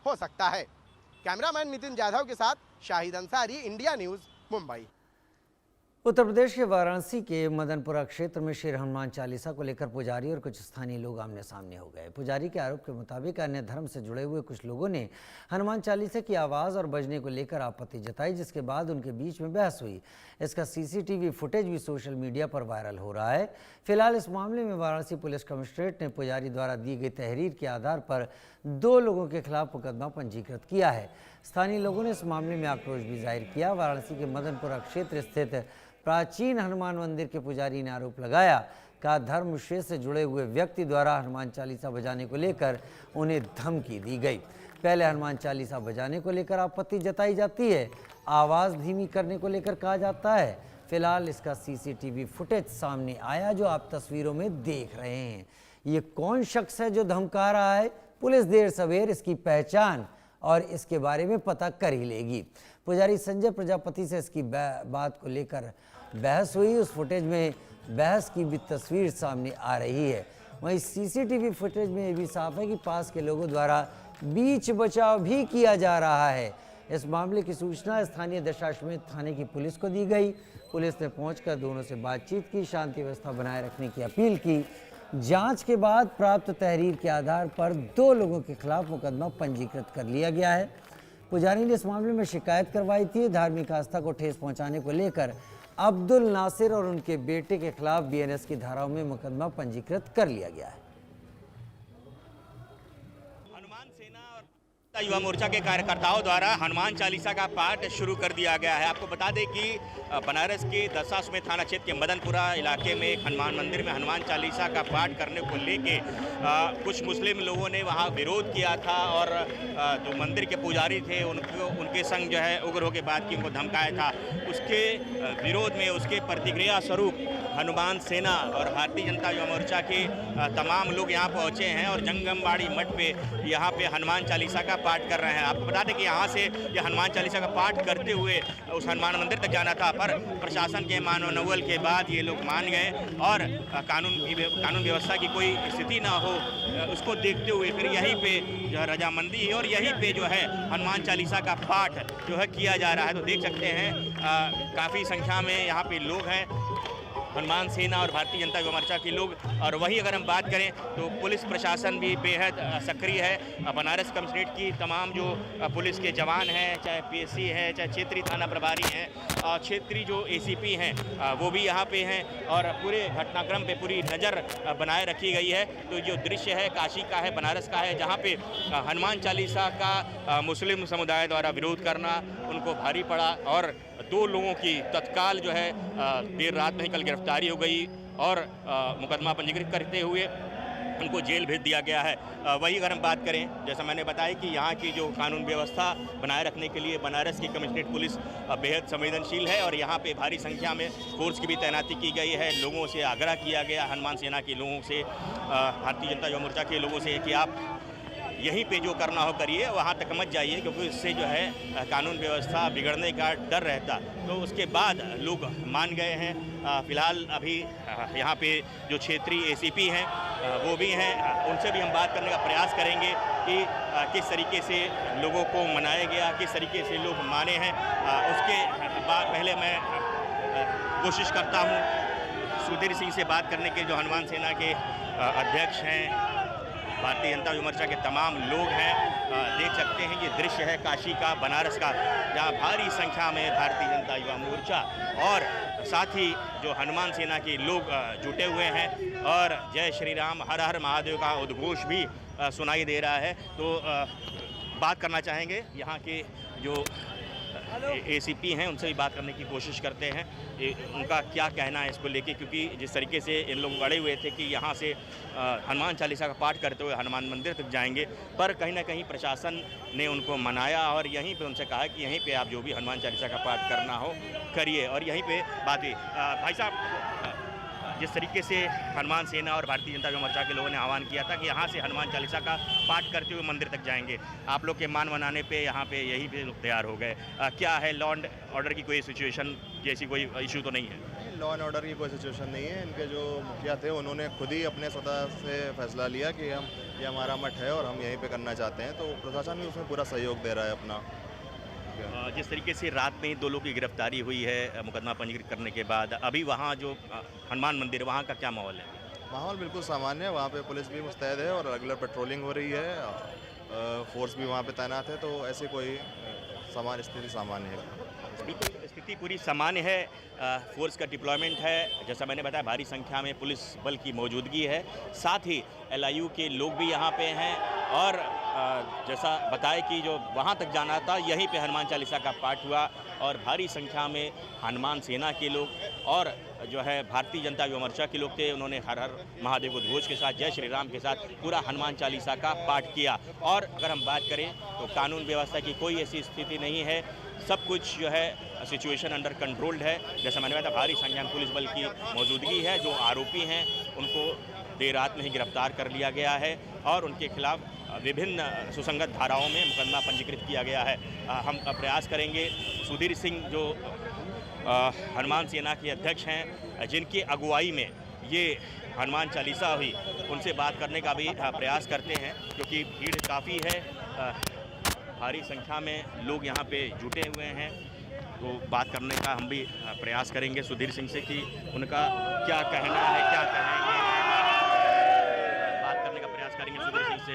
हो सकता है। कैमरामैन नितिन जाधव के साथ शाहिद अंसारी, इंडिया न्यूज, मुंबई। उत्तर प्रदेश के वाराणसी के मदनपुरा क्षेत्र में श्री हनुमान चालीसा को लेकर पुजारी और कुछ स्थानीय लोग आमने सामने हो गए। पुजारी के आरोप के मुताबिक अन्य धर्म से जुड़े हुए कुछ लोगों ने हनुमान चालीसा की आवाज़ और बजने को लेकर आपत्ति जताई, जिसके बाद उनके बीच में बहस हुई। इसका सीसीटीवी फुटेज भी सोशल मीडिया पर वायरल हो रहा है। फिलहाल इस मामले में वाराणसी पुलिस कमिश्नरेट ने पुजारी द्वारा दी गई तहरीर के आधार पर 2 लोगों के खिलाफ मुकदमा पंजीकृत किया है। स्थानीय लोगों ने इस मामले में आक्रोश भी जाहिर किया। वाराणसी के मदनपुरा क्षेत्र स्थित प्राचीन हनुमान मंदिर के पुजारी ने आरोप लगाया कि धर्म विशेष से जुड़े हुए व्यक्ति द्वारा हनुमान चालीसा बजाने को लेकर उन्हें धमकी दी गई। पहले हनुमान चालीसा बजाने को लेकर आपत्ति जताई जाती है, आवाज़ धीमी करने को लेकर कहा जाता है। फिलहाल इसका सीसीटीवी फुटेज सामने आया जो आप तस्वीरों में देख रहे हैं। ये कौन शख्स है जो धमका रहा है? पुलिस देर सवेर इसकी पहचान और इसके बारे में पता कर ही लेगी। पुजारी संजय प्रजापति से इसकी बात को लेकर बहस हुई। उस फुटेज में बहस की भी तस्वीर सामने आ रही है। वहीं सीसीटीवी फुटेज में ये भी साफ है कि पास के लोगों द्वारा बीच बचाव भी किया जा रहा है। इस मामले की सूचना स्थानीय दशाश्वमेध थाने की पुलिस को दी गई। पुलिस ने पहुंचकर दोनों से बातचीत की, शांति व्यवस्था बनाए रखने की अपील की। जांच के बाद प्राप्त तहरीर के आधार पर 2 लोगों के खिलाफ मुकदमा पंजीकृत कर लिया गया है। पुजारी ने इस मामले में शिकायत करवाई थी। धार्मिक आस्था को ठेस पहुंचाने को लेकर अब्दुल नासिर और उनके बेटे के खिलाफ बीएनएस की धाराओं में मुकदमा पंजीकृत कर लिया गया है। हनुमान सेना और युवा मोर्चा के कार्यकर्ताओं द्वारा हनुमान चालीसा का पाठ शुरू कर दिया गया है। आपको बता दें कि बनारस के दशाश्वमेध थाना क्षेत्र के मदनपुरा इलाके में एक हनुमान मंदिर में हनुमान चालीसा का पाठ करने को लेके कुछ मुस्लिम लोगों ने वहां विरोध किया था और जो मंदिर के पुजारी थे उनके संग जो है उग्र होकर बात की, उनको धमकाया था। उसके विरोध में, उसके प्रतिक्रिया स्वरूप हनुमान सेना और भारतीय जनता युवा मोर्चा के तमाम लोग यहाँ पहुँचे हैं और जंगमबाड़ी मठ पे यहाँ पे हनुमान चालीसा का पाठ कर रहे हैं। आपको बता दें कि यहाँ से ये हनुमान चालीसा का पाठ करते हुए उस हनुमान मंदिर तक जाना था, पर प्रशासन के मानवनवल के बाद ये लोग मान गए और कानून व्यवस्था की कोई स्थिति ना हो उसको देखते हुए फिर यहीं पे जो है रजामंदी है और यहीं पे जो है हनुमान चालीसा का पाठ जो है किया जा रहा है। तो देख सकते हैं काफ़ी संख्या में यहाँ पे लोग हैं, हनुमान सेना और भारतीय जनता युवा मोर्चा के लोग। और वहीं अगर हम बात करें तो पुलिस प्रशासन भी बेहद सक्रिय है। बनारस कमिश्नरेट की तमाम जो पुलिस के जवान हैं, चाहे पीएससी है, चाहे क्षेत्रीय थाना प्रभारी हैं, क्षेत्रीय जो एसीपी हैं वो भी यहाँ पे हैं और पूरे घटनाक्रम पे पूरी नज़र बनाए रखी गई है। तो जो दृश्य है काशी का है, बनारस का है, जहाँ पे हनुमान चालीसा का मुस्लिम समुदाय द्वारा विरोध करना उनको भारी पड़ा और 2 लोगों की तत्काल जो है देर रात में ही कल गिरफ्तारी हो गई और मुकदमा पंजीकृत करते हुए उनको जेल भेज दिया गया है। वही अगर हम बात करें, जैसा मैंने बताया कि यहाँ की जो कानून व्यवस्था बनाए रखने के लिए बनारस की कमिश्नरेट पुलिस बेहद संवेदनशील है और यहाँ पे भारी संख्या में फोर्स की भी तैनाती की गई है। लोगों से आग्रह किया गया, हनुमान सेना के लोगों से, भारतीय जनता युवा मोर्चा के लोगों से, कि आप यहीं पे जो करना हो करिए, वहाँ तक मत जाइए, क्योंकि इससे जो है कानून व्यवस्था बिगड़ने का डर रहता। तो उसके बाद लोग मान गए हैं। फ़िलहाल अभी यहाँ पे जो क्षेत्रीय एसीपी हैं वो भी हैं, उनसे भी हम बात करने का प्रयास करेंगे कि किस तरीके से लोगों को मनाया गया, किस तरीके से लोग माने हैं। उसके बाद पहले मैं कोशिश करता हूँ सुधीर सिंह से बात करने के, जो हनुमान सेना के अध्यक्ष हैं, भारतीय जनता युवा मोर्चा के तमाम लोग हैं। देख सकते हैं ये दृश्य है काशी का, बनारस का, जहां भारी संख्या में भारतीय जनता युवा मोर्चा और साथ ही जो हनुमान सेना के लोग जुटे हुए हैं और जय श्री राम, हर हर महादेव का उद्घोष भी सुनाई दे रहा है। तो बात करना चाहेंगे यहाँ के जो एसीपी हैं, उनसे भी बात करने की कोशिश करते हैं उनका क्या कहना है इसको लेके, क्योंकि जिस तरीके से इन लोग अड़े हुए थे कि यहाँ से हनुमान चालीसा का पाठ करते हुए हनुमान मंदिर तक जाएंगे, पर कहीं ना कहीं प्रशासन ने उनको मनाया और यहीं पे उनसे कहा कि यहीं पे आप जो भी हनुमान चालीसा का पाठ करना हो करिए। और यहीं पे बात हुई। भाई साहब, जिस तरीके से हनुमान सेना और भारतीय जनता युवा मोर्चा के लोगों ने आह्वान किया था कि यहाँ से हनुमान चालीसा का पाठ करते हुए मंदिर तक जाएंगे, आप लोग के मान मनाने पे यहाँ पे यही पे लोग तैयार हो गए, क्या है लॉ एंड ऑर्डर की कोई सिचुएशन जैसी कोई इशू तो नहीं है? लॉ एंड ऑर्डर की कोई सिचुएशन नहीं है। इनके जो मुखिया थे उन्होंने खुद ही अपने स्वतः से फैसला लिया कि ये हमारा मठ है और हम यहीं पे करना चाहते हैं, तो प्रशासन भी उसमें पूरा सहयोग दे रहा है अपना। जिस तरीके से रात में ही 2 लोगों की गिरफ्तारी हुई है मुकदमा पंजीकृत करने के बाद, अभी वहाँ जो हनुमान मंदिर है वहाँ का क्या माहौल है? माहौल बिल्कुल सामान्य है, वहाँ पे पुलिस भी मुस्तैद है और रेगुलर पेट्रोलिंग हो रही है, फोर्स भी वहाँ पे तैनात है, तो ऐसी कोई स्थिति सामान्य है। बिल्कुल स्थिति पूरी सामान्य है, फोर्स का डिप्लॉयमेंट है, जैसा मैंने बताया भारी संख्या में पुलिस बल की मौजूदगी है, साथ ही LIU के लोग भी यहाँ पे हैं और जैसा बताया कि जो वहाँ तक जाना था यहीं पे हनुमान चालीसा का पाठ हुआ और भारी संख्या में हनुमान सेना के लोग और जो है भारतीय जनता युवा मोर्चा के लोग थे, उन्होंने हर हर महादेव उद्घोष के साथ, जय श्री राम के साथ पूरा हनुमान चालीसा का पाठ किया। और अगर हम बात करें तो कानून व्यवस्था की कोई ऐसी स्थिति नहीं है, सब कुछ जो है सिचुएशन अंडर कंट्रोल्ड है। जैसा मैंने बताया भारी संख्या में पुलिस बल की मौजूदगी है, जो आरोपी हैं उनको देर रात में ही गिरफ्तार कर लिया गया है और उनके खिलाफ विभिन्न सुसंगत धाराओं में मुकदमा पंजीकृत किया गया है। हम प्रयास करेंगे सुधीर सिंह जो हनुमान सेना के अध्यक्ष हैं, जिनकी अगुवाई में ये हनुमान चालीसा हुई, उनसे बात करने का भी प्रयास करते हैं क्योंकि भीड़ काफ़ी है, भारी संख्या में लोग यहाँ पे जुटे हुए हैं, तो बात करने का हम भी प्रयास करेंगे सुधीर सिंह से कि उनका क्या कहना है, क्या कहेंगे, बात करने का प्रयास करेंगे सुधीर सिंह से।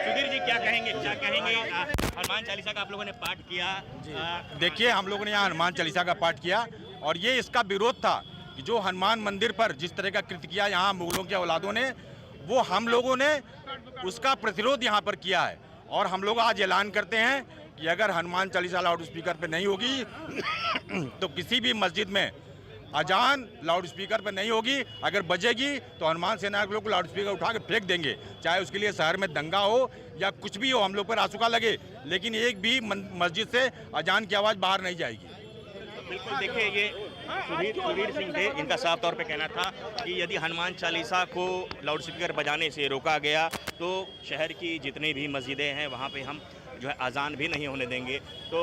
सुधीर जी क्या कहेंगे हनुमान चालीसा का आप लोगों ने पाठ किया? देखिए, हम लोगों ने यहाँ हनुमान चालीसा का पाठ किया और ये इसका विरोध था कि जो हनुमान मंदिर पर जिस तरह का कृत्य किया यहाँ मुगलों के औलादों ने, वो हम लोगों ने उसका प्रतिरोध यहाँ पर किया है। और हम लोग आज ऐलान करते हैं कि अगर हनुमान चालीसा लाउड स्पीकर पे नहीं होगी तो किसी भी मस्जिद में अजान लाउड स्पीकर पर नहीं होगी, अगर बजेगी तो हनुमान सेना के लोग लाउड स्पीकर उठा के फेंक देंगे, चाहे उसके लिए शहर में दंगा हो या कुछ भी हो, हम लोग पर आंसुका लगे, लेकिन एक भी मस्जिद से अजान की आवाज़ बाहर नहीं जाएगी। बिल्कुल, देखिए ये सुधीर सिंह थे, इनका साफ तौर पे कहना था कि यदि हनुमान चालीसा को लाउड स्पीकर बजाने से रोका गया तो शहर की जितनी भी मस्जिदें हैं वहाँ पे हम जो है अजान भी नहीं होने देंगे। तो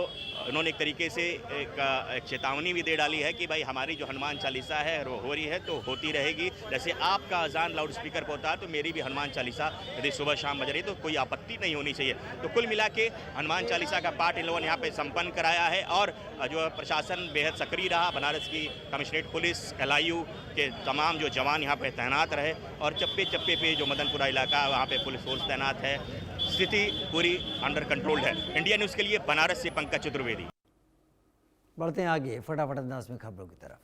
उन्होंने एक तरीके से एक चेतावनी भी दे डाली है कि भाई हमारी जो हनुमान चालीसा है वो हो रही है तो होती रहेगी, जैसे आपका अजान लाउड स्पीकर पर होता है तो मेरी भी हनुमान चालीसा यदि सुबह शाम बज रही है तो कोई आपत्ति नहीं होनी चाहिए। तो कुल मिला के हनुमान चालीसा का पाठ इन लोगों ने यहाँ पे संपन्न कराया है और जो प्रशासन बेहद सक्रिय रहा, बनारस की कमिश्नरेट पुलिस, LIU के तमाम जो जवान यहाँ पे तैनात रहे और चप्पे चप्पे पे जो मदनपुरा इलाका है वहाँ पे पुलिस फोर्स तैनात है, स्थिति पूरी अंडर कंट्रोल्ड है। इंडिया न्यूज़ के लिए बनारस से पंकज चतुर्वेदी। बढ़ते हैं आगे फटाफट अंदाज में खबरों की तरफ।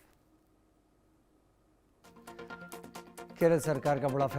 केरल सरकार का बड़ा